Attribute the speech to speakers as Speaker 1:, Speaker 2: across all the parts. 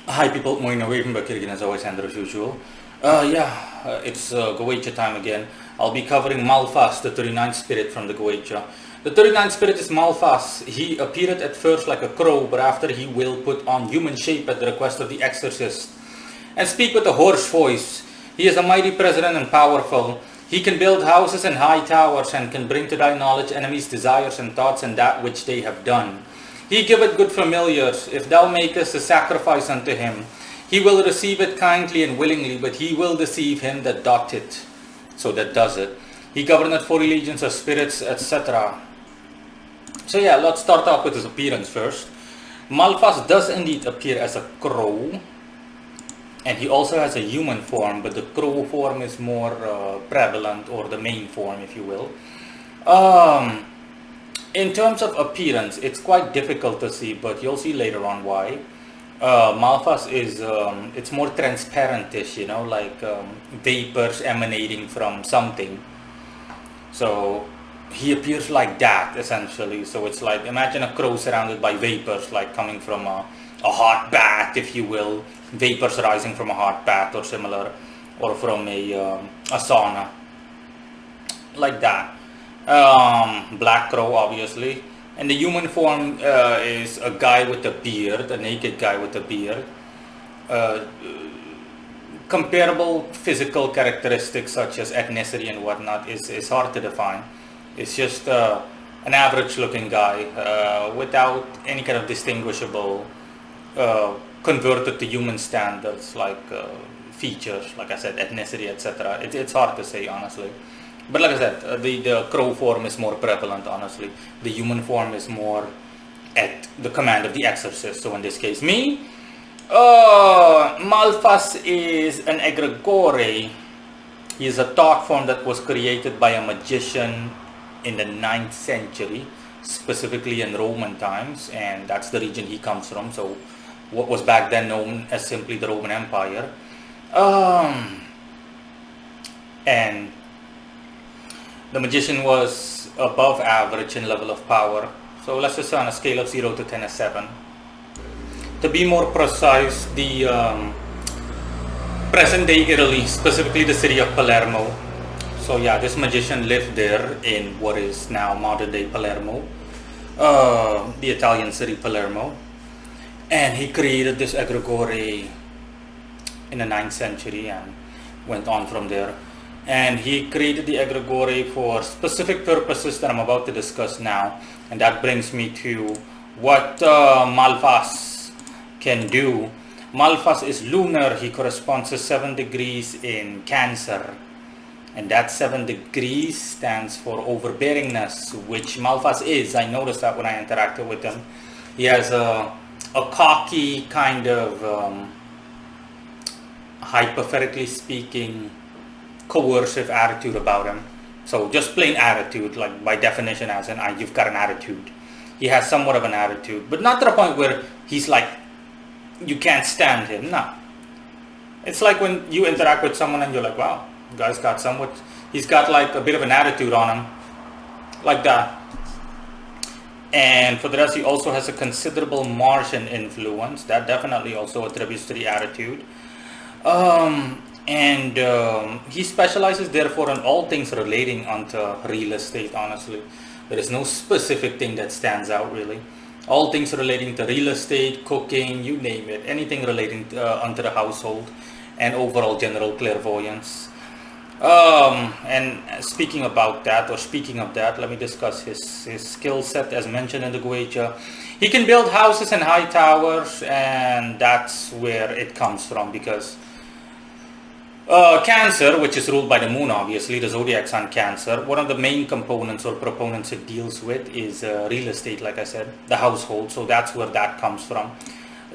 Speaker 1: Hi people, moin away from Bakir again as always, and as usual. It's Goetia time again. I'll be covering Malphas, the 39th spirit from the Goetia. The 39th spirit is Malphas. He appeared at first like a crow, but after he will put on human shape at the request of the exorcist and speak with a hoarse voice. He is a mighty president and powerful. He can build houses and high towers and can bring to thy knowledge enemies' desires and thoughts and that which they have done. He giveth good familiars. If thou makest a sacrifice unto him, he will receive it kindly and willingly, but he will deceive him that doth it. So that does it. He governeth 40 legions of spirits, etc. So yeah, let's start off with his appearance first. Malphas does indeed appear as a crow, and he also has a human form, but the crow form is more prevalent, or the main form, if you will. Um, in terms of appearance, it's quite difficult to see, but you'll see later on why. Malphas is it's more transparentish, like vapors emanating from something. So he appears like that essentially. So it's like, imagine a crow surrounded by vapors, like coming from a hot bath, if you will, vapors rising from a hot bath or similar, or from a sauna, like that. Black crow, obviously. And the human form is a guy with a beard, a naked guy with a beard. Uh, Comparable physical characteristics such as ethnicity and whatnot is hard to define. It's just an average looking guy without any kind of distinguishable, converted to human standards, like features, like I said, ethnicity, etc. It's hard to say, honestly. But like I said, the crow form is more prevalent, honestly. The human form is more at the command of the exorcist. So in this case, me. Malphas is an egregore. He is a thought form that was created by a magician in the 9th century, specifically in Roman times, and that's the region he comes from. So, what was back then known as simply the Roman Empire. And the magician was above average in level of power. So, let's just say on a scale of 0 to 10 as 7. To be more precise, the present day Italy, specifically the city of Palermo. So yeah, this magician lived there in what is now modern day Palermo, the Italian city Palermo, and he created this egregore in the 9th century and went on from there. And he created the egregore for specific purposes that I'm about to discuss now, and that brings me to what Malphas can do. Malphas is lunar. He corresponds to 7 degrees in Cancer, and that 7 degrees stands for overbearingness, which Malphas is. I noticed that when I interacted with him. He has a cocky kind of, hypothetically speaking, coercive attitude about him. So just plain attitude, like by definition, as in you've got an attitude. He has somewhat of an attitude, but not to the point where he's like, you can't stand him. No. It's like when you interact with someone and you're like, wow, guy's got somewhat, he's got like a bit of an attitude on him, like that. And for the rest, he also has a considerable Martian influence that definitely also attributes to the attitude. He specializes therefore in all things relating onto real estate, honestly. There is no specific thing that stands out really. All things relating to real estate, cooking, you name it, anything relating to, onto the household, and overall general clairvoyance. And speaking about that, or speaking of that, let me discuss his skill set as mentioned in the Gueja. He can build houses and high towers, and that's where it comes from, because Cancer, which is ruled by the moon, obviously, the zodiac sign Cancer, one of the main components or proponents it deals with is real estate, like I said, the household. So that's where that comes from.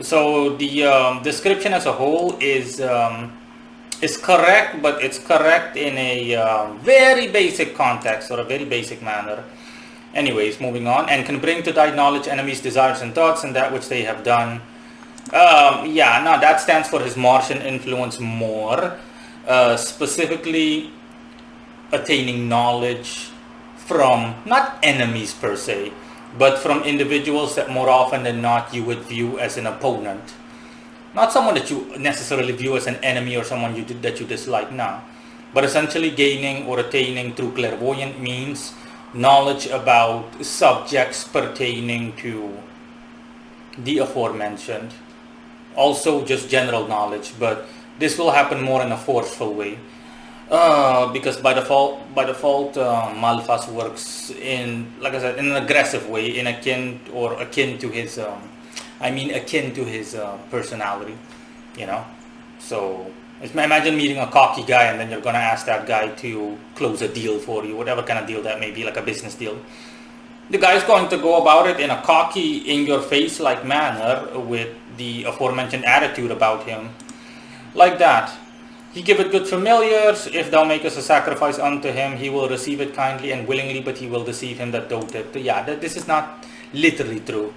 Speaker 1: So the description as a whole is correct, but it's correct in a very basic context or a very basic manner. Anyways, moving on. And can bring to thy knowledge enemies' desires and thoughts and that which they have done. That stands for his Martian influence more. Specifically attaining knowledge from not enemies per se, but from individuals that more often than not you would view as an opponent. Not someone that you necessarily view as an enemy or someone that you dislike now, but essentially gaining or attaining through clairvoyant means knowledge about subjects pertaining to the aforementioned. Also just general knowledge, but this will happen more in a forceful way. Because by default, Malphas works in, like I said, in an aggressive way, akin to his, akin to his personality, you know. So imagine meeting a cocky guy and then you're gonna ask that guy to close a deal for you, whatever kind of deal that may be, like a business deal. The guy's going to go about it in a cocky, in-your-face like manner with the aforementioned attitude about him, like that. He giveth good familiars, if thou makest a sacrifice unto him, he will receive it kindly and willingly, but he will deceive him that doubteth. Yeah, this is not literally true.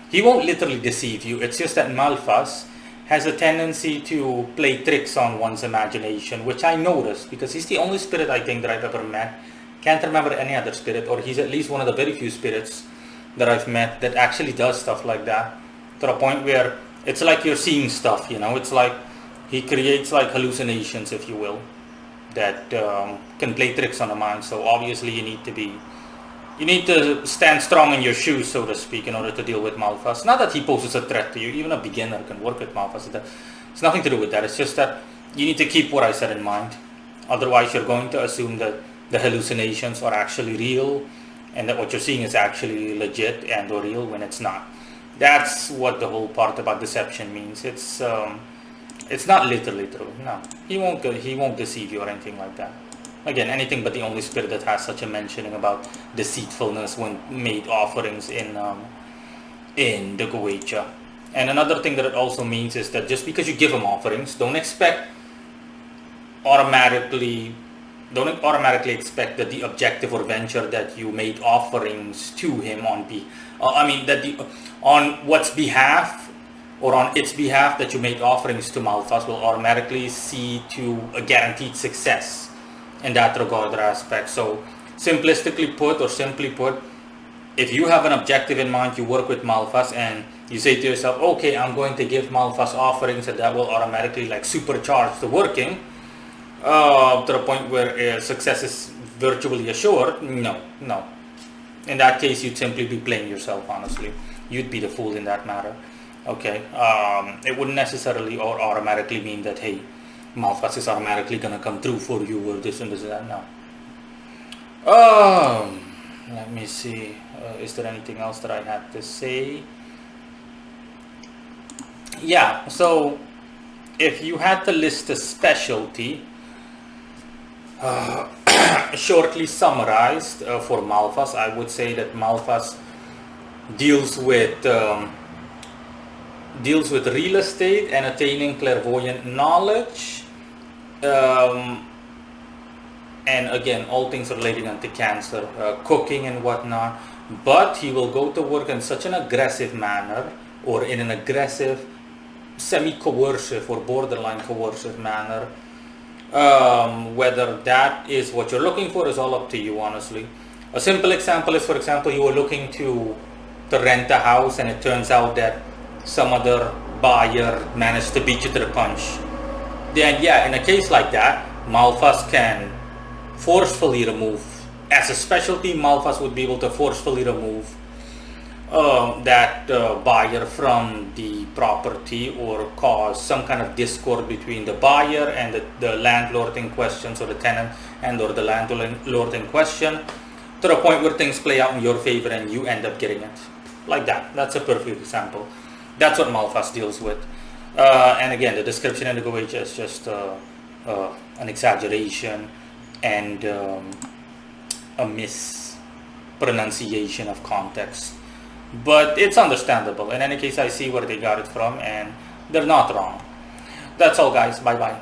Speaker 1: He won't literally deceive you, it's just that Malphas has a tendency to play tricks on one's imagination, which I noticed, because he's the only spirit I think that I've ever met. Can't remember any other spirit, or he's at least one of the very few spirits that I've met that actually does stuff like that, to the point where it's like you're seeing stuff, you know. It's like he creates like hallucinations, if you will, that can play tricks on the mind. So obviously you need to stand strong in your shoes, so to speak, in order to deal with Malphas. Not that he poses a threat to you. Even a beginner can work with Malphas. It's nothing to do with that. It's just that you need to keep what I said in mind. Otherwise you're going to assume that the hallucinations are actually real and that what you're seeing is actually legit and or real when it's not. That's what the whole part about deception means. It's not literally true. No, he won't deceive you or anything like that. Again, anything but the only spirit that has such a mentioning about deceitfulness when made offerings in the goetic. And another thing that it also means is that just because you give him offerings, don't automatically expect that the objective or venture that you made offerings to him on what's behalf or on its behalf that you made offerings to Malphas will automatically see to a guaranteed success in that regard or aspect. So simply put, if you have an objective in mind, you work with Malphas and you say to yourself, okay, I'm going to give Malphas offerings, and that will automatically like supercharge the working to the point where success is virtually assured. No. In that case, you'd simply be playing yourself, honestly. You'd be the fool in that matter. Okay, it wouldn't necessarily or automatically mean that, hey, Malphas is automatically gonna come through for you or this and this and that. No. Let me see. Is there anything else that I had to say? Yeah. So, if you had to list a specialty, shortly summarized for Malphas, I would say that Malphas deals with real estate and attaining clairvoyant knowledge, and again all things relating to cancer, cooking and whatnot. But he will go to work in such an aggressive manner, or in an aggressive, semi-coercive or borderline coercive manner. Whether that is what you're looking for is all up to you, honestly. A simple example is, for example, you were looking to rent a house and it turns out that some other buyer managed to beat you to the punch. Then yeah, in a case like that, Malphas can forcefully remove, as a specialty, Malphas would be able to forcefully remove that buyer from the property, or cause some kind of discord between the buyer and the landlord in question, so the tenant and or the landlord in question, to the point where things play out in your favor and you end up getting it. Like that. That's a perfect example. That's what Malphas deals with. And again, the description in the goetic is just an exaggeration and a mispronunciation of context. But it's understandable. In any case, I see where they got it from and they're not wrong. That's all, guys. Bye bye.